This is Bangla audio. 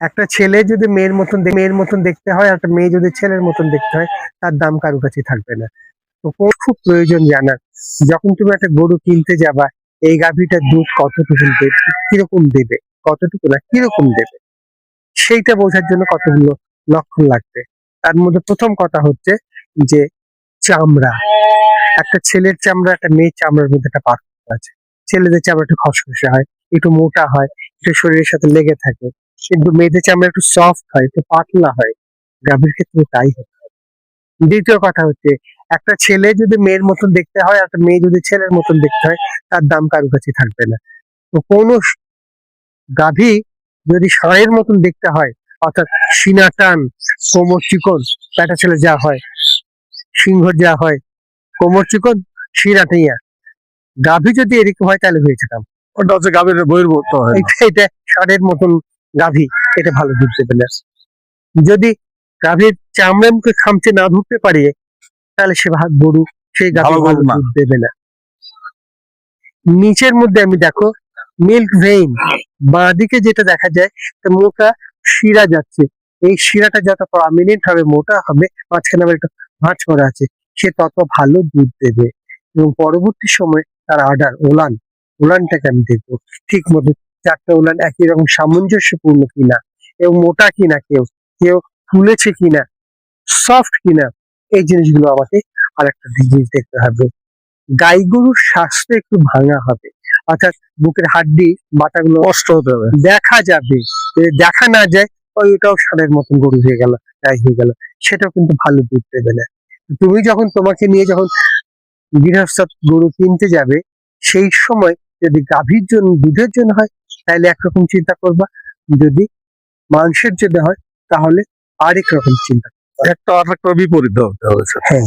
একটা ছেলে যদি মেয়ের মতন দেখতে হয়, একটা মেয়ে যদি ছেলের মতন দেখতে হয়, তার দাম কারো কাছে থাকবে না। তো খুব প্রয়োজন জানার, যখন তুমি একটা গরু কিনতে যাবা, এই গাভীটার দুধ কতটুকু দেবে, কিরকম দেবে, কতটুকু না কিরকম দেবে, সেইটা বোঝার জন্য কতগুলো লক্ষণ লাগবে। তার মধ্যে প্রথম কথা হচ্ছে যে চামড়া। একটা ছেলের চামড়া একটা মেয়ের চামড়ার মধ্যে একটা পার্থক্য আছে। ছেলেদের চামড়া একটু খসখসে হয়, একটু মোটা হয়, একটু শরীরের সাথে লেগে থাকে, কিন্তু মেয়েদের চামড়া একটু সফট হয়, একটু পাতলা হয়। গাভীর ক্ষেত্রে তাই হয়। দ্বিতীয় কথা হচ্ছে, একটা ছেলে যদি মেয়ের মতন দেখতে হয়, একটা মেয়ে যদি ছেলের মতন দেখতে হয়, তার দাম কারো কাছে থাকবে না। তো কোন গাভী যদি ষাঁড়ের মতন দেখতে হয়, অর্থাৎ সিনা টান, কোমর চিকন, ব্যাটা ছেলে যা হয়, সিংহর যা হয়, কোমর চিকন, সিনা টেঁয়া, গাভী যদি এরকম হয় তাহলে হয়েছে কাম। ওটা হচ্ছে গাভীর বহির্ভূত হয় না। এটা ষাঁড়ের মতন গাভী, এটা ভালো দুধ দেবে না। যদি গাভীর চামড়া মুখে খামচে না ধরতে পারে, তাহলে সে গরু, সেই গাভী ভালো ভালো গরু না। দুধ দেবে না। নিচের মধ্যে আমি দেখো মিল্ক ভেইন, বাঁ দিকে যেটা দেখা যায়, মোটা শিরা যাচ্ছে। এই শিরাটা যত প্রমিনেন্ট হবে, মোটা হবে, মাঝখানে আবার একটা ভাঁজ করা আছে, সে তত ভালো দুধ দেবে। এবং পরবর্তী সময় তার আডার ওলানটাকে আমি দেখবো ঠিক মতো, চারটা ওলান একই রকম সামঞ্জস্যপূর্ণ কিনা, এবং মোটা কিনা, কেউ কেউ ফুলেছে কিনা, সফট কিনা, এই জিনিসগুলো আমাকে আর একটা জিনিস দেখতে হবে। গাই গরুর স্বাস্থ্য একটু ভাঙা হবে, অর্থাৎ বুকের হাড্ডি বাটাগুলো কষ্ট হতে হবে। দেখা যাবে, দেখা না যায় ওইটাও ষাঁড়ের মতন গরু হয়ে গেল, গাই হয়ে গেল, সেটাও কিন্তু ভালো দুধ দেবে না। তুমি যখন তোমাকে নিয়ে যখন গৃহস্থ গরু কিনতে যাবে, সেই সময় যদি গাভীর জন্য, দুধের জন্য হয়, তাহলে একরকম চিন্তা করবা, যদি মাংসের জন্য হয় তাহলে আরেক রকম চিন্তা। একটা আর একটা বিপরীত হতে হবে। হ্যাঁ,